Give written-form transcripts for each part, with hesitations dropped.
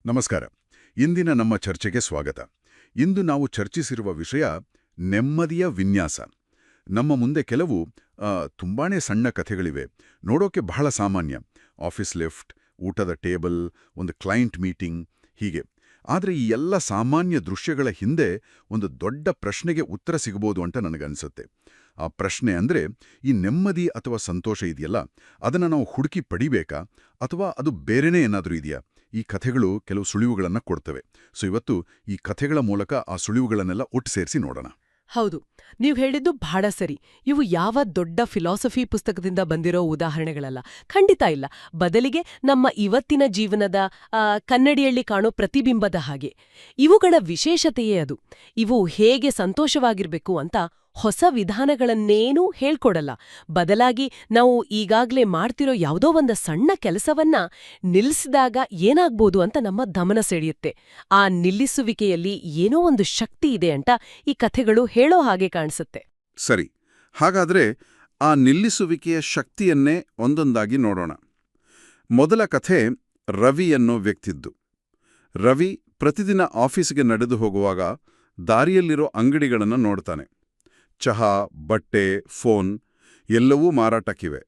ನಮಸ್ಕಾರ. ಇಂದಿನ ನಮ್ಮ ಚರ್ಚೆಗೆ ಸ್ವಾಗತ. ಇಂದು ನಾವು ಚರ್ಚಿಸಿರುವ ವಿಷಯ ನೆಮ್ಮದಿಯ ವಿನ್ಯಾಸ. ನಮ್ಮ ಮುಂದೆ ಕೆಲವು ತುಂಬಾನೇ ಸಣ್ಣ ಕಥೆಗಳಿವೆ. ನೋಡೋಕೆ ಬಹಳ ಸಾಮಾನ್ಯ. ಆಫೀಸ್ ಲಿಫ್ಟ್, ಊಟದ ಟೇಬಲ್, ಒಂದು ಕ್ಲೈಂಟ್ ಮೀಟಿಂಗ್, ಹೀಗೆ. ಆದರೆ ಈ ಎಲ್ಲ ಸಾಮಾನ್ಯ ದೃಶ್ಯಗಳ ಹಿಂದೆ ಒಂದು ದೊಡ್ಡ ಪ್ರಶ್ನೆಗೆ ಉತ್ತರ ಸಿಗಬಹುದು ಅಂತ ನನಗನ್ಸುತ್ತೆ. ಆ ಪ್ರಶ್ನೆ ಅಂದರೆ, ಈ ನೆಮ್ಮದಿ ಅಥವಾ ಸಂತೋಷ ಇದೆಯಲ್ಲ, ಅದನ್ನು ನಾವು ಹುಡುಕಿ ಪಡಿಬೇಕಾ ಅಥವಾ ಅದು ಬೇರೆನೇ ಏನಾದರೂ ಇದೆಯಾ? ಈ ಕಥೆಗಳು ಕೆಲವು ಸುಳಿವುಗಳನ್ನು ಕೊಡ್ತವೆ. ಇವತ್ತು ಈ ಕಥೆಗಳ ಮೂಲಕ ಆ ಸುಳಿವುಗಳನ್ನೆಲ್ಲ ಒಟ್ಟು ಸೇರಿಸಿ ನೋಡೋಣ. ಹೌದು, ನೀವು ಹೇಳಿದ್ದು ಬಹಳ ಸರಿ. ಇವು ಯಾವ ದೊಡ್ಡ ಫಿಲಾಸಫಿ ಪುಸ್ತಕದಿಂದ ಬಂದಿರೋ ಉದಾಹರಣೆಗಳಲ್ಲ, ಖಂಡಿತ ಇಲ್ಲ. ಬದಲಿಗೆ ನಮ್ಮ ಇವತ್ತಿನ ಜೀವನದ ಕನ್ನಡಿಯಲ್ಲಿ ಕಾಣೋ ಪ್ರತಿಬಿಂಬದ ಹಾಗೆ. ಇವುಗಳ ವಿಶೇಷತೆಯೇ ಅದು. ಇವು ಹೇಗೆ ಸಂತೋಷವಾಗಿರ್ಬೇಕು ಅಂತ ಹೊಸ ವಿಧಾನಗಳನ್ನೇನೂ ಹೇಳ್ಕೊಡಲ್ಲ. ಬದಲಾಗಿ ನಾವು ಈಗಾಗ್ಲೇ ಮಾಡ್ತಿರೋ ಯಾವುದೋ ಒಂದು ಸಣ್ಣ ಕೆಲಸವನ್ನ ನಿಲ್ಲಿಸಿದಾಗ ಏನಾಗ್ಬೋದು ಅಂತ ನಮ್ಮ ಗಮನ ಸೆಳೆಯುತ್ತೆ. ಆ ನಿಲ್ಲಿಸುವಿಕೆಯಲ್ಲಿ ಏನೋ ಒಂದು ಶಕ್ತಿ ಇದೆ ಅಂತ ಈ ಕಥೆಗಳು ಹೇಳೋ ಹಾಗೆ ಕಾಣಿಸುತ್ತೆ. ಸರಿ, ಹಾಗಾದ್ರೆ ಆ ನಿಲ್ಲಿಸುವಿಕೆಯ ಶಕ್ತಿಯನ್ನೇ ಒಂದೊಂದಾಗಿ ನೋಡೋಣ. ಮೊದಲ ಕಥೆ ರವಿ ಅನ್ನೋ ವ್ಯಕ್ತಿದ್ದು. ರವಿ ಪ್ರತಿದಿನ ಆಫೀಸ್ಗೆ ನಡೆದು ಹೋಗುವಾಗ ದಾರಿಯಲ್ಲಿರೋ ಅಂಗಡಿಗಳನ್ನು ನೋಡ್ತಾನೆ. ಚಹಾ, ಬಟ್ಟೆ, ಫೋನ್ ಎಲ್ಲವೂ ಮಾರಾಟಕ್ಕಿವೆ.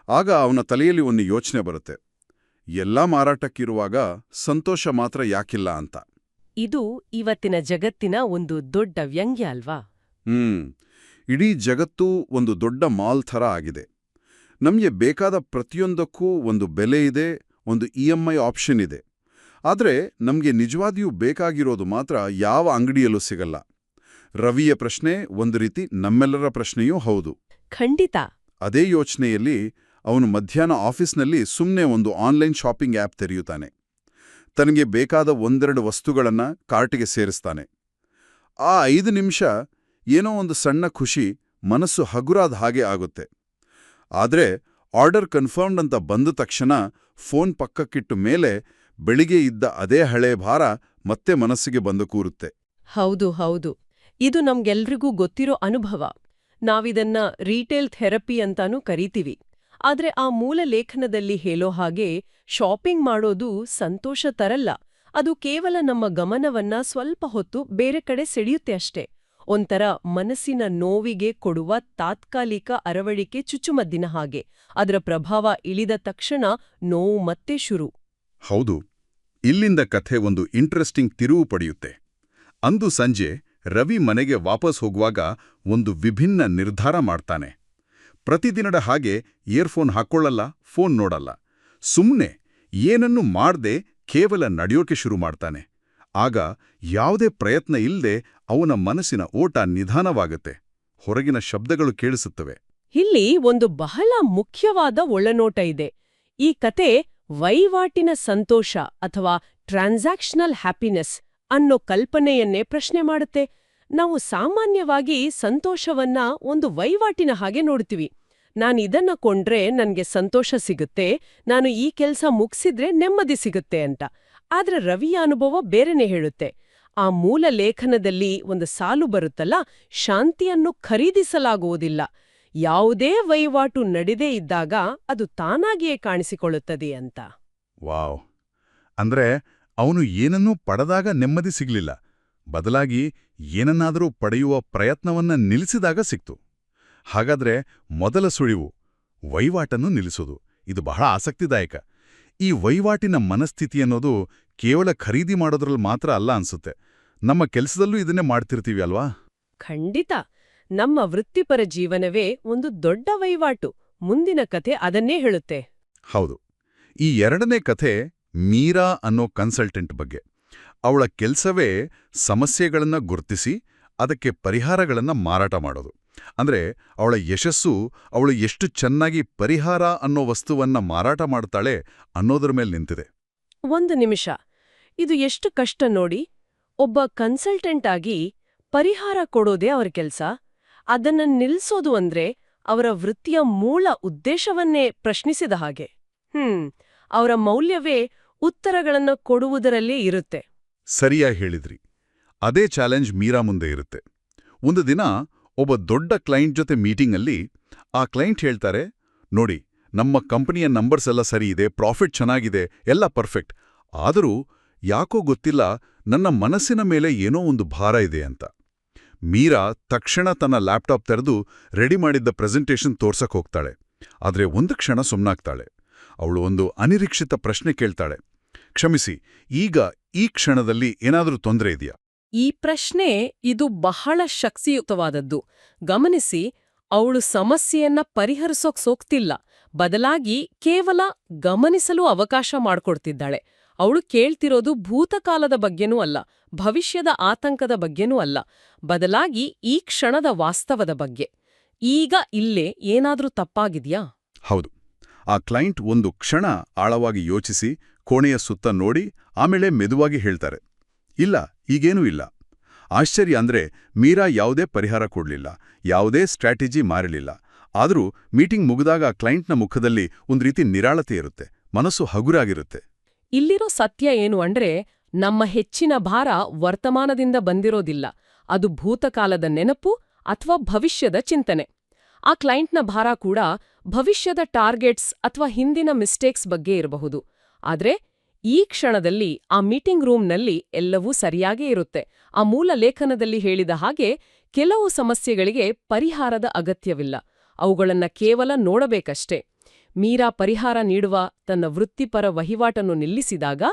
ಆಗ ಅವನ ತಲೆಯಲ್ಲಿ ಒಂದು ಯೋಚನೆ ಬರುತ್ತೆ. ಎಲ್ಲ ಮಾರಾಟಕ್ಕಿರುವಾಗ ಸಂತೋಷ ಮಾತ್ರ ಯಾಕಿಲ್ಲ ಅಂತ. ಇದು ಇವತ್ತಿನ ಜಗತ್ತಿನ ಒಂದು ದೊಡ್ಡ ವ್ಯಂಗ್ಯ ಅಲ್ವಾ? ಇಡೀ ಜಗತ್ತು ಒಂದು ದೊಡ್ಡ ಮಾಲ್ ಥರ ಆಗಿದೆ. ನಮಗೆ ಬೇಕಾದ ಪ್ರತಿಯೊಂದಕ್ಕೂ ಒಂದು ಬೆಲೆ ಇದೆ, ಒಂದು EMI ಆಪ್ಷನ್ ಇದೆ. ಆದರೆ ನಮಗೆ ನಿಜವಾಗಿಯೂ ಬೇಕಾಗಿರೋದು ಮಾತ್ರ ಯಾವ ಅಂಗಡಿಯಲ್ಲೂ ಸಿಗಲ್ಲ. ರವಿಯ ಪ್ರಶ್ನೆ ಒಂದು ರೀತಿ ನಮ್ಮೆಲ್ಲರ ಪ್ರಶ್ನೆಯೂ ಹೌದು. ಖಂಡಿತ. ಅದೇ ಯೋಚನೆಯಲ್ಲಿ ಅವನು ಮಧ್ಯಾಹ್ನ ಆಫೀಸ್ನಲ್ಲಿ ಸುಮ್ಮನೆ ಒಂದು ಆನ್ಲೈನ್ ಶಾಪಿಂಗ್ ಆ್ಯಪ್ ತೆರೆಯುತ್ತಾನೆ. ತನಗೆ ಬೇಕಾದ ಒಂದೆರಡು ವಸ್ತುಗಳನ್ನು ಕಾರ್ಟಿಗೆ ಸೇರಿಸ್ತಾನೆ. ಆ 5 ನಿಮಿಷ ಏನೋ ಒಂದು ಸಣ್ಣ ಖುಷಿ, ಮನಸ್ಸು ಹಗುರಾದ ಹಾಗೆ ಆಗುತ್ತೆ. ಆದರೆ ಆರ್ಡರ್ ಕನ್ಫರ್ಮ್ಡ್ ಅಂತ ಬಂದ ತಕ್ಷಣ ಫೋನ್ ಪಕ್ಕಕ್ಕಿಟ್ಟು ಮೇಲೆ ಬೆಳಿಗ್ಗೆ ಇದ್ದ ಅದೇ ಹಳೆ ಭಾರ ಮತ್ತೆ ಮನಸ್ಸಿಗೆ ಬಂದು ಕೂರುತ್ತೆ. ಹೌದು ಹೌದು, ಇದು ನಮ್ಗೆಲ್ರಿಗೂ ಗೊತ್ತಿರೋ ಅನುಭವ. ನಾವಿದನ್ನ ರೀಟೇಲ್ ಥೆರಪಿ ಅಂತಾನೂ ಕರಿತೀವಿ. ಆದ್ರೆ ಆ ಮೂಲ ಲೇಖನದಲ್ಲಿ ಹೇಳೋ ಹಾಗೆ ಶಾಪಿಂಗ್ ಮಾಡೋದು ಸಂತೋಷ ತರಲ್ಲ. ಅದು ಕೇವಲ ನಮ್ಮ ಗಮನವನ್ನ ಸ್ವಲ್ಪ ಹೊತ್ತು ಬೇರೆ ಕಡೆ ಸೆಳೆಯುತ್ತೆ ಅಷ್ಟೇ. ಒಂಥರ ಮನಸ್ಸಿನ ನೋವಿಗೆ ಕೊಡುವ ತಾತ್ಕಾಲಿಕ ಅರವಳಿಕೆ ಚುಚ್ಚುಮದ್ದಿನ ಹಾಗೆ. ಅದರ ಪ್ರಭಾವ ಇಳಿದ ತಕ್ಷಣ ನೋವು ಮತ್ತೆ ಶುರು. ಹೌದು, ಇಲ್ಲಿಂದ ಕಥೆ ಒಂದು ಇಂಟ್ರೆಸ್ಟಿಂಗ್ ತಿರುವು ಪಡೆಯುತ್ತೆ. ಅಂದು ಸಂಜೆ ರವಿ ಮನೆಗೆ ವಾಪಸ್ ಹೋಗುವಾಗ ಒಂದು ವಿಭಿನ್ನ ನಿರ್ಧಾರ ಮಾಡ್ತಾನೆ. ಪ್ರತಿದಿನದ ಹಾಗೆ ಇಯರ್ಫೋನ್ ಹಾಕ್ಕೊಳ್ಳಲ್ಲ, ಫೋನ್ ನೋಡಲ್ಲ. ಸುಮ್ಮನೆ ಏನನ್ನೂ ಮಾಡ್ದೆ ಕೇವಲ ನಡೆಯೋಕೆ ಶುರು ಮಾಡ್ತಾನೆ. ಆಗ ಯಾವುದೇ ಪ್ರಯತ್ನ ಇಲ್ಲದೆ ಅವನ ಮನಸ್ಸಿನ ಓಟ ನಿಧಾನವಾಗುತ್ತೆ. ಹೊರಗಿನ ಶಬ್ದಗಳು ಕೇಳಿಸುತ್ತವೆ. ಇಲ್ಲಿ ಒಂದು ಬಹಳ ಮುಖ್ಯವಾದ ಒಳನೋಟ ಇದೆ. ಈ ಕತೆ ವಹಿವಾಟಿನ ಸಂತೋಷ ಅಥವಾ ಟ್ರಾನ್ಸಾಕ್ಷನಲ್ ಹ್ಯಾಪಿನೆಸ್ ಅನ್ನೋ ಕಲ್ಪನೆಯನ್ನೇ ಪ್ರಶ್ನೆ ಮಾಡುತ್ತೆ. ನಾವು ಸಾಮಾನ್ಯವಾಗಿ ಸಂತೋಷವನ್ನ ಒಂದು ವಹಿವಾಟಿನ ಹಾಗೆ ನೋಡ್ತೀವಿ. ನಾನಿದನ್ನ ಕೊಂಡ್ರೆ ನನ್ಗೆ ಸಂತೋಷ ಸಿಗುತ್ತೆ, ನಾನು ಈ ಕೆಲ್ಸ ಮುಗಿಸಿದ್ರೆ ನೆಮ್ಮದಿ ಸಿಗುತ್ತೆ ಅಂತ. ಆದ್ರೆ ರವಿಯ ಅನುಭವ ಬೇರೆನೇ ಹೇಳುತ್ತೆ. ಆ ಮೂಲ ಲೇಖನದಲ್ಲಿ ಒಂದು ಸಾಲು ಬರುತ್ತಲ್ಲ, ಶಾಂತಿಯನ್ನು ಖರೀದಿಸಲಾಗುವುದಿಲ್ಲ. ಯಾವುದೇ ವಹಿವಾಟು ನಡೆದೇ ಇದ್ದಾಗ ಅದು ತಾನಾಗಿಯೇ ಕಾಣಿಸಿಕೊಳ್ಳುತ್ತದೆ ಅಂತ. ವಾವ್! ಅಂದ್ರೆ ಅವನು ಏನನ್ನೂ ಪಡೆದಾಗ ನೆಮ್ಮದಿ ಸಿಗ್ಲಿಲ್ಲ, ಬದಲಾಗಿ ಏನನ್ನಾದರೂ ಪಡೆಯುವ ಪ್ರಯತ್ನವನ್ನ ನಿಲ್ಲಿಸಿದಾಗ ಸಿಕ್ತು. ಹಾಗಾದ್ರೆ ಮೊದಲ ಸುಳಿವು ವಹಿವಾಟನ್ನು ನಿಲ್ಲಿಸೋದು. ಇದು ಬಹಳ ಆಸಕ್ತಿದಾಯಕ. ಈ ವಹಿವಾಟಿನ ಮನಸ್ಥಿತಿ ಅನ್ನೋದು ಕೇವಲ ಖರೀದಿ ಮಾಡೋದ್ರಲ್ಲಿ ಮಾತ್ರ ಅಲ್ಲ ಅನ್ಸುತ್ತೆ. ನಮ್ಮ ಕೆಲಸದಲ್ಲೂ ಇದನ್ನೇ ಮಾಡ್ತಿರ್ತೀವಿ ಅಲ್ವಾ? ಖಂಡಿತ. ನಮ್ಮ ವೃತ್ತಿಪರ ಜೀವನವೇ ಒಂದು ದೊಡ್ಡ ವಹಿವಾಟು. ಮುಂದಿನ ಕಥೆ ಅದನ್ನೇ ಹೇಳುತ್ತೆ. ಹೌದು. ಈ ಎರಡನೇ ಕಥೆ ಮೀರಾ ಅನ್ನೋ ಕನ್ಸಲ್ಟೆಂಟ್ ಬಗ್ಗೆ. ಅವಳ ಕೆಲಸವೇ ಸಮಸ್ಯೆಗಳನ್ನ ಗುರ್ತಿಸಿ ಅದಕ್ಕೆ ಪರಿಹಾರಗಳನ್ನ ಮಾರಾಟ ಮಾಡೋದು. ಅಂದ್ರೆ ಅವಳ ಯಶಸ್ಸು ಅವಳು ಎಷ್ಟು ಚೆನ್ನಾಗಿ ಪರಿಹಾರ ಅನ್ನೋ ವಸ್ತುವನ್ನ ಮಾರಾಟ ಮಾಡ್ತಾಳೆ ಅನ್ನೋದ್ರ ಮೇಲೆ ನಿಂತಿದೆ. ಒಂದು ನಿಮಿಷ, ಇದು ಎಷ್ಟು ಕಷ್ಟ ನೋಡಿ. ಒಬ್ಬ ಕನ್ಸಲ್ಟೆಂಟ್ ಆಗಿ ಪರಿಹಾರ ಕೊಡೋದೇ ಅವರ ಕೆಲಸ. ಅದನ್ನ ನಿಲ್ಸೋದು ಅಂದ್ರೆ ಅವರ ವೃತ್ತಿಯ ಮೂಲ ಉದ್ದೇಶವನ್ನೇ ಪ್ರಶ್ನಿಸಿದ ಹಾಗೆ. ಅವರ ಮೌಲ್ಯವೇ ಉತ್ತರಗಳನ್ನ ಕೊಡುವುದರಲ್ಲೇ ಇರುತ್ತೆ. ಸರಿಯಾಗಿ ಹೇಳಿದ್ರಿ. ಅದೇ ಚಾಲೆಂಜ್ ಮೀರಾ ಮುಂದೆ ಇರುತ್ತೆ. ಒಂದು ದಿನ ಒಬ್ಬ ದೊಡ್ಡ ಕ್ಲೈಂಟ್ ಜೊತೆ ಮೀಟಿಂಗಲ್ಲಿ ಆ ಕ್ಲೈಂಟ್ ಹೇಳ್ತಾರೆ, ನೋಡಿ, ನಮ್ಮ ಕಂಪನಿಯ ನಂಬರ್ಸ್ ಎಲ್ಲ ಸರಿ ಇದೆ, ಪ್ರಾಫಿಟ್ ಚೆನ್ನಾಗಿದೆ, ಎಲ್ಲ ಪರ್ಫೆಕ್ಟ್. ಆದರೂ ಯಾಕೋ ಗೊತ್ತಿಲ್ಲ, ನನ್ನ ಮನಸ್ಸಿನ ಮೇಲೆ ಏನೋ ಒಂದು ಭಾರ ಇದೆ ಅಂತ. ಮೀರಾ ತಕ್ಷಣ ತನ್ನ ಲ್ಯಾಪ್ಟಾಪ್ ತೆರೆದು ರೆಡಿ ಮಾಡಿದ್ದ ಪ್ರೆಸೆಂಟೇಷನ್ ತೋರ್ಸಕ್ ಹೋಗ್ತಾಳೆ. ಆದ್ರೆ ಒಂದು ಕ್ಷಣ ಸುಮ್ನಾಗ್ತಾಳೆ. ಅವಳು ಒಂದು ಅನಿರೀಕ್ಷಿತ ಪ್ರಶ್ನೆ ಕೇಳ್ತಾಳೆ. ಕ್ಷಮಿಸಿ, ಈಗ ಈ ಕ್ಷಣದಲ್ಲಿ ಏನಾದರೂ ತೊಂದರೆ ಇದೆಯಾ? ಈ ಪ್ರಶ್ನೆ ಇದು ಬಹಳ ಶಕ್ತಿಯುತವಾದದ್ದು. ಗಮನಿಸಿ, ಅವಳು ಸಮಸ್ಯೆಯನ್ನ ಪರಿಹರಿಸೋಕ್ ಸೋಗ್ತಿಲ್ಲ, ಬದಲಾಗಿ ಕೇವಲ ಗಮನಿಸಲು ಅವಕಾಶ ಮಾಡ್ಕೊಡ್ತಿದ್ದಾಳೆ. ಅವಳು ಕೇಳ್ತಿರೋದು ಭೂತಕಾಲದ ಬಗ್ಗೆನೂ ಅಲ್ಲ, ಭವಿಷ್ಯದ ಆತಂಕದ ಬಗ್ಗೆನೂ ಅಲ್ಲ, ಬದಲಾಗಿ ಈ ಕ್ಷಣದ ವಾಸ್ತವದ ಬಗ್ಗೆ. ಈಗ ಇಲ್ಲೇ ಏನಾದ್ರೂ ತಪ್ಪಾಗಿದ್ಯಾ? ಹೌದು. ಆ ಕ್ಲೈಂಟ್ ಒಂದು ಕ್ಷಣ ಆಳವಾಗಿ ಯೋಚಿಸಿ, ಕೋಣೆಯ ಸುತ್ತ ನೋಡಿ, ಆಮೇಲೆ ಮೆದುವಾಗಿ ಹೇಳ್ತಾರೆ, ಇಲ್ಲ, ಈಗೇನೂ ಇಲ್ಲ. ಆಶ್ಚರ್ಯ ಅಂದ್ರೆ ಮೀರಾ ಯಾವುದೇ ಪರಿಹಾರ ಕೊಡ್ಲಿಲ್ಲ, ಯಾವುದೇ ಸ್ಟ್ರಾಟಜಿ ಮಾರಲಿಲ್ಲ. ಆದರೂ ಮೀಟಿಂಗ್ ಮುಗಿದಾಗ ಕ್ಲೈಂಟ್ನ ಮುಖದಲ್ಲಿ ಒಂದು ರೀತಿ ನಿರಾಳತೆ ಇರುತ್ತೆ, ಮನಸ್ಸು ಹಗುರಾಗಿರುತ್ತೆ. ಇಲ್ಲಿರೋ ಸತ್ಯ ಏನು ಅಂದ್ರೆ, ನಮ್ಮ ಹೆಚ್ಚಿನ ಭಾರ ವರ್ತಮಾನದಿಂದ ಬಂದಿರೋದಿಲ್ಲ, ಅದು ಭೂತಕಾಲದ ನೆನಪು ಅಥವಾ ಭವಿಷ್ಯದ ಚಿಂತನೆ. ಆ ಕ್ಲೈಂಟ್ನ ಭಾರ ಕೂಡ ಭವಿಷ್ಯದ ಟಾರ್ಗೆಟ್ಸ್ ಅಥವಾ ಹಿಂದಿನ ಮಿಸ್ಟೇಕ್ಸ್ ಬಗ್ಗೆ ಇರಬಹುದು. ಆದ್ರೆ ಈ ಕ್ಷಣದಲ್ಲಿ ಆ ಮೀಟಿಂಗ್ ರೂಮ್ನಲ್ಲಿ ಎಲ್ಲವೂ ಸರಿಯಾಗೇ ಇರುತ್ತೆ. ಆ ಮೂಲ ಲೇಖನದಲ್ಲಿ ಹೇಳಿದ ಹಾಗೆ ಕೆಲವು ಸಮಸ್ಯೆಗಳಿಗೆ ಪರಿಹಾರದ ಅಗತ್ಯವಿಲ್ಲ, ಅವುಗಳನ್ನ ಕೇವಲ ನೋಡಬೇಕಷ್ಟೇ. ಮೀರಾ ಪರಿಹಾರ ನೀಡುವ ತನ್ನ ವೃತ್ತಿಪರ ವಹಿವಾಟನ್ನು ನಿಲ್ಲಿಸಿದಾಗ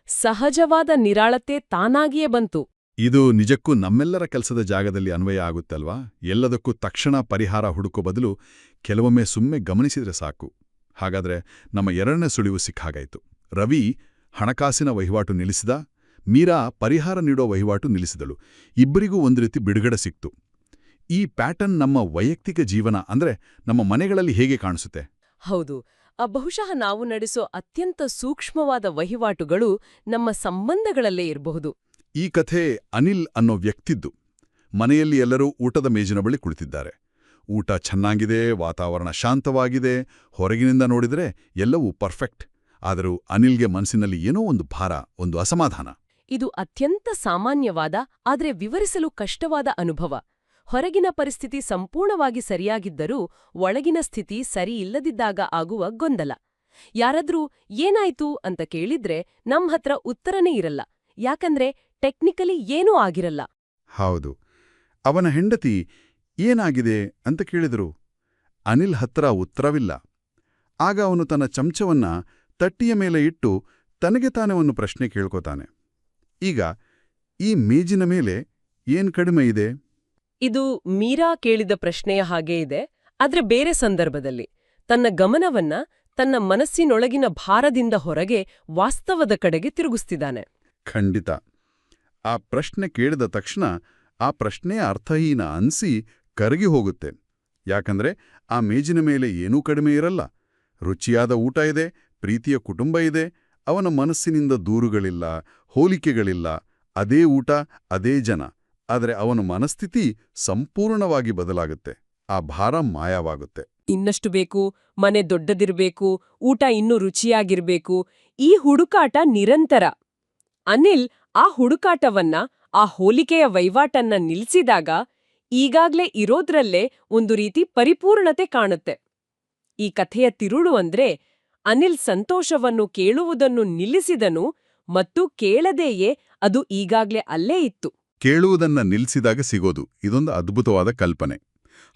ಸಹಜವಾದ ನಿರಾಳತೆ ತಾನಾಗಿಯೇ ಬಂತು. ಇದು ನಿಜಕ್ಕೂ ನಮ್ಮೆಲ್ಲರ ಕೆಲಸದ ಜಾಗದಲ್ಲಿ ಅನ್ವಯ ಆಗುತ್ತಲ್ವಾ? ಎಲ್ಲದಕ್ಕೂ ತಕ್ಷಣ ಪರಿಹಾರ ಹುಡುಕೋ ಬದಲು ಕೆಲವೊಮ್ಮೆ ಸುಮ್ಮನೆ ಗಮನಿಸಿದ್ರೆ ಸಾಕು. ಹಾಗಾದ್ರೆ ನಮ್ಮ ಎರಡನೇ ಸುಳಿವು ಸಿಕ್ಕಾಗಾಯ್ತು. ರವಿ ಹಣಕಾಸಿನ ವಹಿವಾಟು ನಿಲ್ಲಿಸಿದ, ಮೀರಾ ಪರಿಹಾರ ನೀಡೋ ವಹಿವಾಟು ನಿಲ್ಲಿಸಿದಳು. ಇಬ್ಬರಿಗೂ ಒಂದು ರೀತಿ ಬಿಡುಗಡೆ ಸಿಕ್ತು. ಈ ಪ್ಯಾಟರ್ನ್ ನಮ್ಮ ವೈಯಕ್ತಿಕ ಜೀವನ ಅಂದ್ರೆ ನಮ್ಮ ಮನೆಗಳಲ್ಲಿ ಹೇಗೆ ಕಾಣಿಸುತ್ತೆ? ಹೌದು, ಬಹುಶಃ ನಾವು ನಡೆಸೋ ಅತ್ಯಂತ ಸೂಕ್ಷ್ಮವಾದ ವಹಿವಾಟುಗಳು ನಮ್ಮ ಸಂಬಂಧಗಳಲ್ಲೇ ಇರಬಹುದು. ಈ ಕಥೆ ಅನಿಲ್ ಅನ್ನೋ ವ್ಯಕ್ತಿದ್ದು. ಮನೆಯಲ್ಲಿ ಎಲ್ಲರೂ ಊಟದ ಮೇಜಿನ ಬಳಿ ಕುಳಿತಿದ್ದಾರೆ. ಊಟ ಚೆನ್ನಾಗಿದೆ, ವಾತಾವರಣ ಶಾಂತವಾಗಿದೆ, ಹೊರಗಿನಿಂದ ನೋಡಿದರೆ ಎಲ್ಲವೂ ಪರ್ಫೆಕ್ಟ್. ಆದರೂ ಅನಿಲ್ಗೆ ಮನಸ್ಸಿನಲ್ಲಿ ಏನೋ ಒಂದು ಭಾರ, ಒಂದು ಅಸಮಾಧಾನ. ಇದು ಅತ್ಯಂತ ಸಾಮಾನ್ಯವಾದ ಆದ್ರೆ ವಿವರಿಸಲು ಕಷ್ಟವಾದ ಅನುಭವ. ಹೊರಗಿನ ಪರಿಸ್ಥಿತಿ ಸಂಪೂರ್ಣವಾಗಿ ಸರಿಯಾಗಿದ್ದರೂ ಒಳಗಿನ ಸ್ಥಿತಿ ಸರಿಯಿಲ್ಲದಿದ್ದಾಗ ಆಗುವ ಗೊಂದಲ. ಯಾರಾದ್ರೂ ಏನಾಯ್ತು ಅಂತ ಕೇಳಿದ್ರೆ ನಮ್ಹತ್ರ ಉತ್ತರನೇ ಇರಲ್ಲ, ಯಾಕಂದ್ರೆ ಟೆಕ್ನಿಕಲಿ ಏನೂ ಆಗಿರಲ್ಲ. ಹೌದು. ಅವನ ಹೆಂಡತಿ ಏನಾಗಿದೆ ಅಂತ ಕೇಳಿದರು. ಅನಿಲ್ ಹತ್ರ ಉತ್ತರವಿಲ್ಲ. ಆಗ ಅವನು ತನ್ನ ಚಮಚವನ್ನ ತಟ್ಟಿಯ ಮೇಲೆ ಇಟ್ಟು ತನಗೆ ತಾನೇ ಒಂದು ಪ್ರಶ್ನೆ ಕೇಳ್ಕೋತಾನೆ. ಈಗ ಈ ಮೇಜಿನ ಮೇಲೆ ಏನ್ ಕಡಿಮೆ ಇದೆ? ಇದು ಮೀರಾ ಕೇಳಿದ ಪ್ರಶ್ನೆಯ ಹಾಗೇ ಇದೆ, ಆದ್ರೆ ಬೇರೆ ಸಂದರ್ಭದಲ್ಲಿ. ತನ್ನ ಗಮನವನ್ನ ತನ್ನ ಮನಸ್ಸಿನೊಳಗಿನ ಭಾರದಿಂದ ಹೊರಗೆ ವಾಸ್ತವದ ಕಡೆಗೆ ತಿರುಗಿಸ್ತಿದ್ದಾನೆ. ಖಂಡಿತ. ಆ ಪ್ರಶ್ನೆ ಕೇಳಿದ ತಕ್ಷಣ ಆ ಪ್ರಶ್ನೆಯ ಅರ್ಥಹೀನ ಅನ್ಸಿ ಕರಗಿ ಹೋಗುತ್ತೆ. ಯಾಕಂದ್ರೆ ಆ ಮೇಜಿನ ಮೇಲೆ ಏನೂ ಕಡಿಮೆ ಇರಲ್ಲ. ರುಚಿಯಾದ ಊಟ ಇದೆ, ಪ್ರೀತಿಯ ಕುಟುಂಬ ಇದೆ, ಅವನ ಮನಸ್ಸಿನಿಂದ ದೂರುಗಳಿಲ್ಲ, ಹೋಲಿಕೆಗಳಿಲ್ಲ. ಅದೇ ಊಟ, ಅದೇ ಜನ. ಆದರೆ ಅವನ ಮನಸ್ಥಿತಿ ಸಂಪೂರ್ಣವಾಗಿ ಬದಲಾಗುತ್ತೆ. ಆ ಭಾರ ಮಾಯವಾಗುತ್ತೆ. ಇನ್ನಷ್ಟು ಬೇಕು, ಮನೆ ದೊಡ್ಡದಿರ್ಬೇಕು, ಊಟ ಇನ್ನೂ ರುಚಿಯಾಗಿರ್ಬೇಕು, ಈ ಹುಡುಕಾಟ ನಿರಂತರ. ಅನಿಲ್ ಆ ಹುಡುಕಾಟವನ್ನ, ಆ ಹೋಲಿಕೆಯ ವಹಿವಾಟನ್ನ ನಿಲ್ಸಿದಾಗ ಈಗಾಗ್ಲೇ ಇರೋದ್ರಲ್ಲೇ ಒಂದು ರೀತಿ ಪರಿಪೂರ್ಣತೆ ಕಾಣುತ್ತೆ. ಈ ಕಥೆಯ ತಿರುಳು ಅಂದ್ರೆ, ಅನಿಲ್ ಸಂತೋಷವನ್ನು ಕೇಳುವುದನ್ನು ನಿಲ್ಲಿಸಿದನು ಮತ್ತು ಕೇಳದೆಯೇ ಅದು ಈಗಾಗ್ಲೇ ಅಲ್ಲೇ ಇತ್ತು. ಕೇಳುವುದನ್ನ ನಿಲ್ಲಿಸಿದಾಗ ಸಿಗೋದು ಇದೊಂದು ಅದ್ಭುತವಾದ ಕಲ್ಪನೆ.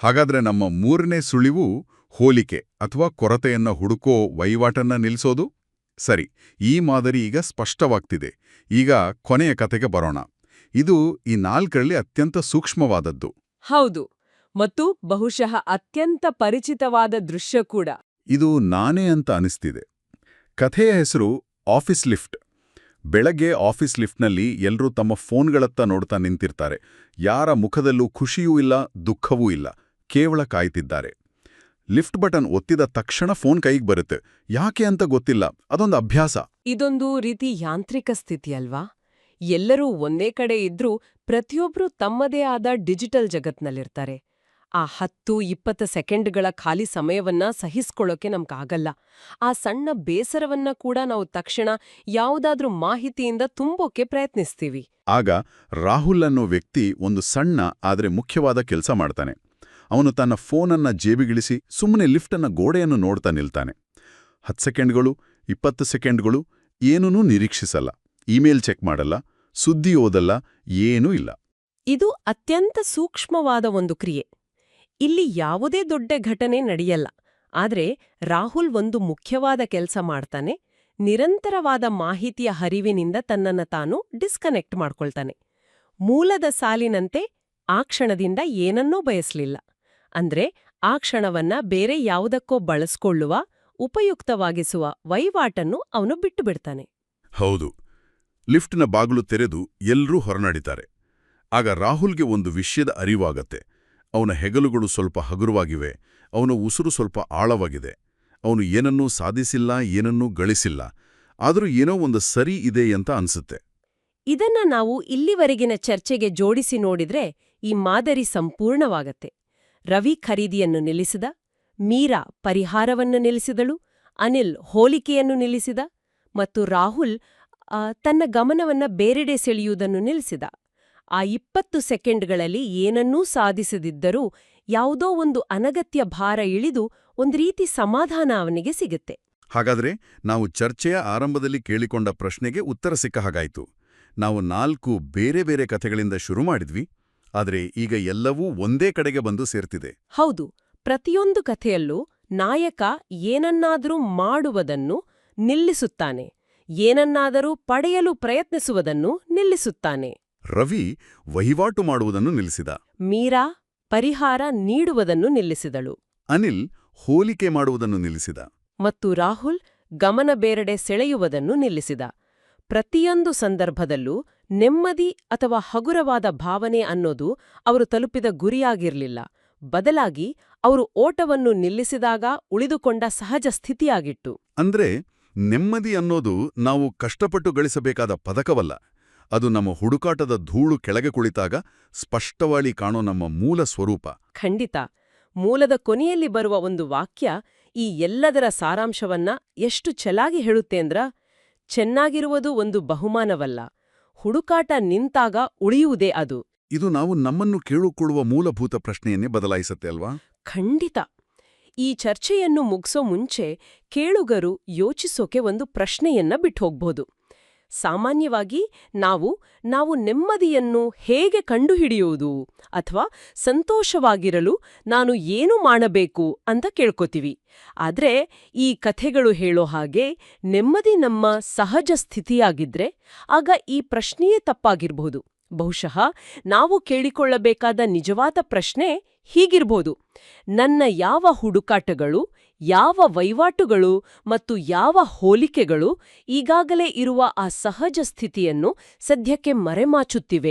ಹಾಗಾದ್ರೆ ನಮ್ಮ ಮೂರನೇ ಸುಳಿವು ಹೋಲಿಕೆ ಅಥವಾ ಕೊರತೆಯನ್ನ ಹುಡುಕೋ ವಹಿವಾಟನ್ನ ನಿಲ್ಲಿಸೋದು. ಸರಿ, ಈ ಮಾದರಿ ಈಗ ಸ್ಪಷ್ಟವಾಗ್ತಿದೆ. ಈಗ ಕೊನೆಯ ಕಥೆಗೆ ಬರೋಣ. ಇದು ಈ 4ರಲ್ಲಿ ಅತ್ಯಂತ ಸೂಕ್ಷ್ಮವಾದದ್ದು. ಹೌದು, ಮತ್ತು ಬಹುಶಃ ಅತ್ಯಂತ ಪರಿಚಿತವಾದ ದೃಶ್ಯ ಕೂಡ. ಇದು ನಾನೇ ಅಂತ ಅನಿಸ್ತಿದೆ. ಕಥೆಯ ಹೆಸರು ಆಫೀಸ್ ಲಿಫ್ಟ್. ಬೆಳಗ್ಗೆ ಆಫೀಸ್ ಲಿಫ್ಟ್ನಲ್ಲಿ ಎಲ್ಲರೂ ತಮ್ಮ ಫೋನ್ಗಳತ್ತ ನೋಡ್ತಾ ನಿಂತಿರ್ತಾರೆ. ಯಾರ ಮುಖದಲ್ಲೂ ಖುಷಿಯೂ ಇಲ್ಲ, ದುಃಖವೂ ಇಲ್ಲ, ಕೇವಲ ಕಾಯ್ತಿದ್ದಾರೆ. ಲಿಫ್ಟ್ ಬಟನ್ ಒತ್ತಿದ ತಕ್ಷಣ ಫೋನ್ ಕೈಗೆ ಬರುತ್ತೆ. ಯಾಕೆ ಅಂತ ಗೊತ್ತಿಲ್ಲ, ಅದೊಂದು ಅಭ್ಯಾಸ. ಇದೊಂದು ರೀತಿ ಯಾಂತ್ರಿಕ ಸ್ಥಿತಿ ಅಲ್ವಾ? ಎಲ್ಲರೂ ಒಂದೇ ಕಡೆ ಇದ್ರೂ ಪ್ರತಿಯೊಬ್ರೂ ತಮ್ಮದೇ ಆದ ಡಿಜಿಟಲ್ ಜಗತ್ನಲ್ಲಿರ್ತಾರೆ. ಆ 10-20 ಸೆಕೆಂಡ್ಗಳ ಖಾಲಿ ಸಮಯವನ್ನ ಸಹಿಸ್ಕೊಳ್ಳೋಕೆ ನಮ್ಗಾಗಲ್ಲ. ಆ ಸಣ್ಣ ಬೇಸರವನ್ನ ಕೂಡ ನಾವು ತಕ್ಷಣ ಯಾವುದಾದ್ರೂ ಮಾಹಿತಿಯಿಂದ ತುಂಬೋಕೆ ಪ್ರಯತ್ನಿಸ್ತೀವಿ. ಆಗ ರಾಹುಲ್ ಅನ್ನೋ ವ್ಯಕ್ತಿ ಒಂದು ಸಣ್ಣ ಆದ್ರೆ ಮುಖ್ಯವಾದ ಕೆಲಸ ಮಾಡ್ತಾನೆ. ಅವನು ತನ್ನ ಫೋನನ್ನ ಜೇಬಿಗಿಳಿಸಿ ಸುಮ್ಮನೆ ಲಿಫ್ಟನ್ನ ಗೋಡೆಯನ್ನು ನೋಡ್ತಾ ನಿಲ್ತಾನೆ. 10 ಸೆಕೆಂಡ್ಗಳು, 20 ಸೆಕೆಂಡ್ಗಳು, ಏನನ್ನೂ ನಿರೀಕ್ಷಿಸಲ್ಲ. ಇಮೇಲ್ ಚೆಕ್ ಮಾಡಲ್ಲ, ಸುದ್ದಿ ಓದಲ್ಲ, ಏನೂ ಇಲ್ಲ. ಇದು ಅತ್ಯಂತ ಸೂಕ್ಷ್ಮವಾದ ಒಂದು ಕ್ರಿಯೆ. ಇಲ್ಲಿ ಯಾವುದೇ ದೊಡ್ಡ ಘಟನೆ ನಡೆಯಲ್ಲ. ಆದ್ರೆ ರಾಹುಲ್ ಒಂದು ಮುಖ್ಯವಾದ ಕೆಲಸ ಮಾಡ್ತಾನೆ. ನಿರಂತರವಾದ ಮಾಹಿತಿಯ ಹರಿವಿನಿಂದ ತನ್ನನ್ನ ತಾನು ಡಿಸ್ಕನೆಕ್ಟ್ ಮಾಡ್ಕೊಳ್ತಾನೆ. ಮೂಲದ ಸಾಲಿನಂತೆ ಆ ಕ್ಷಣದಿಂದ ಏನನ್ನೂ ಬಯಸ್ಲಿಲ್ಲ. ಅಂದ್ರೆ ಆ ಕ್ಷಣವನ್ನ ಬೇರೆ ಯಾವುದಕ್ಕೋ ಬಳಸ್ಕೊಳ್ಳುವ, ಉಪಯುಕ್ತವಾಗಿಸುವ ವಹಿವಾಟನ್ನು ಅವನು ಬಿಟ್ಟು ಬಿಡ್ತಾನೆ. ಹೌದು. ಲಿಫ್ಟ್ನ ಬಾಗಿಲು ತೆರೆದು ಎಲ್ರೂ ಹೊರನಡಿತಾರೆ. ಆಗ ರಾಹುಲ್ಗೆ ಒಂದು ವಿಷಯದ ಅರಿವಾಗತ್ತೆ. ಅವನ ಹೆಗಲುಗಳು ಸ್ವಲ್ಪ ಹಗುರವಾಗಿವೆ, ಅವನ ಉಸಿರು ಸ್ವಲ್ಪ ಆಳವಾಗಿದೆ. ಅವನು ಏನನ್ನೂ ಸಾಧಿಸಿಲ್ಲ, ಏನನ್ನೂ ಗಳಿಸಿಲ್ಲ, ಆದರೂ ಏನೋ ಒಂದು ಸರಿ ಇದೆ ಅಂತ ಅನ್ಸುತ್ತೆ. ಇದನ್ನ ನಾವು ಇಲ್ಲಿವರೆಗಿನ ಚರ್ಚೆಗೆ ಜೋಡಿಸಿ ನೋಡಿದ್ರೆ ಈ ಮಾದರಿ ಸಂಪೂರ್ಣವಾಗತ್ತೆ. ರವಿ ಖರೀದಿಯನ್ನು ನಿಲ್ಲಿಸಿದ, ಮೀರಾ ಪರಿಹಾರವನ್ನು ನಿಲ್ಲಿಸಿದಳು, ಅನಿಲ್ ಹೋಲಿಕೆಯನ್ನು ನಿಲ್ಲಿಸಿದ ಮತ್ತು ರಾಹುಲ್ ತನ್ನ ಗಮನವನ್ನ ಬೇರೆಡೆ ಸೆಳೆಯುವುದನ್ನು ನಿಲ್ಲಿಸಿದ. ಆ 20 ಸೆಕೆಂಡ್ಗಳಲ್ಲಿ ಏನನ್ನೂ ಸಾಧಿಸದಿದ್ದರೂ ಯಾವುದೋ ಒಂದು ಅನಗತ್ಯ ಭಾರ ಇಳಿದು ಒಂದು ರೀತಿ ಸಮಾಧಾನ ಅವನಿಗೆ ಸಿಗುತ್ತೆ. ಹಾಗಾದ್ರೆ ನಾವು ಚರ್ಚೆಯ ಆರಂಭದಲ್ಲಿ ಕೇಳಿಕೊಂಡ ಪ್ರಶ್ನೆಗೆ ಉತ್ತರ ಸಿಕ್ಕ ಹಾಗಾಯ್ತು. ನಾವು 4 ಬೇರೆ ಬೇರೆ ಕಥೆಗಳಿಂದ ಶುರು ಮಾಡಿದ್ವಿ, ಆದರೆ ಈಗ ಎಲ್ಲವೂ ಒಂದೇ ಕಡೆಗೆ ಬಂದು ಸೇರ್ತಿದೆ. ಹೌದು, ಪ್ರತಿಯೊಂದು ಕಥೆಯಲ್ಲೂ ನಾಯಕ ಏನನ್ನಾದರೂ ಮಾಡುವುದನ್ನು ನಿಲ್ಲಿಸುತ್ತಾನೆ, ಏನನ್ನಾದರೂ ಪಡೆಯಲು ಪ್ರಯತ್ನಿಸುವುದನ್ನು ನಿಲ್ಲಿಸುತ್ತಾನೆ. ರವಿ ವಹಿವಾಟು ಮಾಡುವುದನ್ನು ನಿಲ್ಲಿಸಿದ. ಮೀರಾ ಪರಿಹಾರ ನೀಡುವುದನ್ನು ನಿಲ್ಲಿಸಿದಳು. ಅನಿಲ್ ಹೋಲಿಕೆ ಮಾಡುವುದನ್ನು ನಿಲ್ಲಿಸಿದ. ಮತ್ತು ರಾಹುಲ್ ಗಮನ ಬೇರೆಡೆ ಸೆಳೆಯುವುದನ್ನು ನಿಲ್ಲಿಸಿದ. ಪ್ರತಿಯೊಂದು ಸಂದರ್ಭದಲ್ಲೂ ನೆಮ್ಮದಿ ಅಥವಾ ಹಗುರವಾದ ಭಾವನೆ ಅನ್ನೋದು ಅವರು ತಲುಪಿದ ಗುರಿಯಾಗಿರ್ಲಿಲ್ಲ. ಬದಲಾಗಿ ಅವರು ಓಟವನ್ನು ನಿಲ್ಲಿಸಿದಾಗ ಉಳಿದುಕೊಂಡ ಸಹಜ ಸ್ಥಿತಿಯಾಗಿತ್ತು. ಅಂದ್ರೆ ನೆಮ್ಮದಿ ಅನ್ನೋದು ನಾವು ಕಷ್ಟಪಟ್ಟು ಗಳಿಸಬೇಕಾದ ಪದಕವಲ್ಲ. ಅದು ನಮ್ಮ ಹುಡುಕಾಟದ ಧೂಳು ಕೆಳಗೆ ಕುಳಿತಾಗ ಸ್ಪಷ್ಟವಾಗಿ ಕಾಣೋ ನಮ್ಮ ಮೂಲ ಸ್ವರೂಪ. ಖಂಡಿತ. ಮೂಲದ ಕೊನೆಯಲ್ಲಿ ಬರುವ ಒಂದು ವಾಕ್ಯ ಈ ಎಲ್ಲದರ ಸಾರಾಂಶವನ್ನ ಎಷ್ಟು ಚೆನ್ನಾಗಿ ಹೇಳುತ್ತೇಂದ್ರ, ಚೆನ್ನಾಗಿರುವುದು ಒಂದು ಬಹುಮಾನವಲ್ಲ, ಹುಡುಕಾಟ ನಿಂತಾಗ ಉಳಿಯುವುದೇ ಅದು. ಇದು ನಾವು ನಮ್ಮನ್ನು ಕೇಳಿಕೊಳ್ಳುವ ಮೂಲಭೂತ ಪ್ರಶ್ನೆಯನ್ನೇ ಬದಲಾಯಿಸತ್ತೆ ಅಲ್ವಾ? ಖಂಡಿತ. ಈ ಚರ್ಚೆಯನ್ನು ಮುಗಿಸೋ ಮುಂಚೆ ಕೇಳುಗರು ಯೋಚಿಸೋಕೆ ಒಂದು ಪ್ರಶ್ನೆಯನ್ನ ಬಿಟ್ಟೋಗ್ಬೋದು. ಸಾಮಾನ್ಯವಾಗಿ ನಾವು ನೆಮ್ಮದಿಯನ್ನು ಹೇಗೆ ಕಂಡುಹಿಡಿಯುವುದು ಅಥವಾ ಸಂತೋಷವಾಗಿರಲು ನಾನು ಏನು ಮಾಡಬೇಕು ಅಂತ ಕೇಳ್ಕೊತೀವಿ. ಆದ್ರೆ ಈ ಕಥೆಗಳು ಹೇಳೋ ಹಾಗೆ ನೆಮ್ಮದಿ ನಮ್ಮ ಸಹಜ ಸ್ಥಿತಿಯಾಗಿದ್ರೆ ಆಗ ಈ ಪ್ರಶ್ನೆಯೇ ತಪ್ಪಾಗಿರ್ಬಹುದು. ಬಹುಶಃ ನಾವು ಕೇಳಿಕೊಳ್ಳಬೇಕಾದ ನಿಜವಾದ ಪ್ರಶ್ನೆ ಹೀಗಿರ್ಬೋದು: ನನ್ನ ಯಾವ ಹುಡುಕಾಟಗಳು, ಯಾವ ವಹಿವಾಟುಗಳು ಮತ್ತು ಯಾವ ಹೋಲಿಕೆಗಳು ಈಗಾಗಲೇ ಇರುವ ಆ ಸಹಜ ಸ್ಥಿತಿಯನ್ನು ಸದ್ಯಕ್ಕೆ ಮರೆಮಾಚುತ್ತಿವೆ?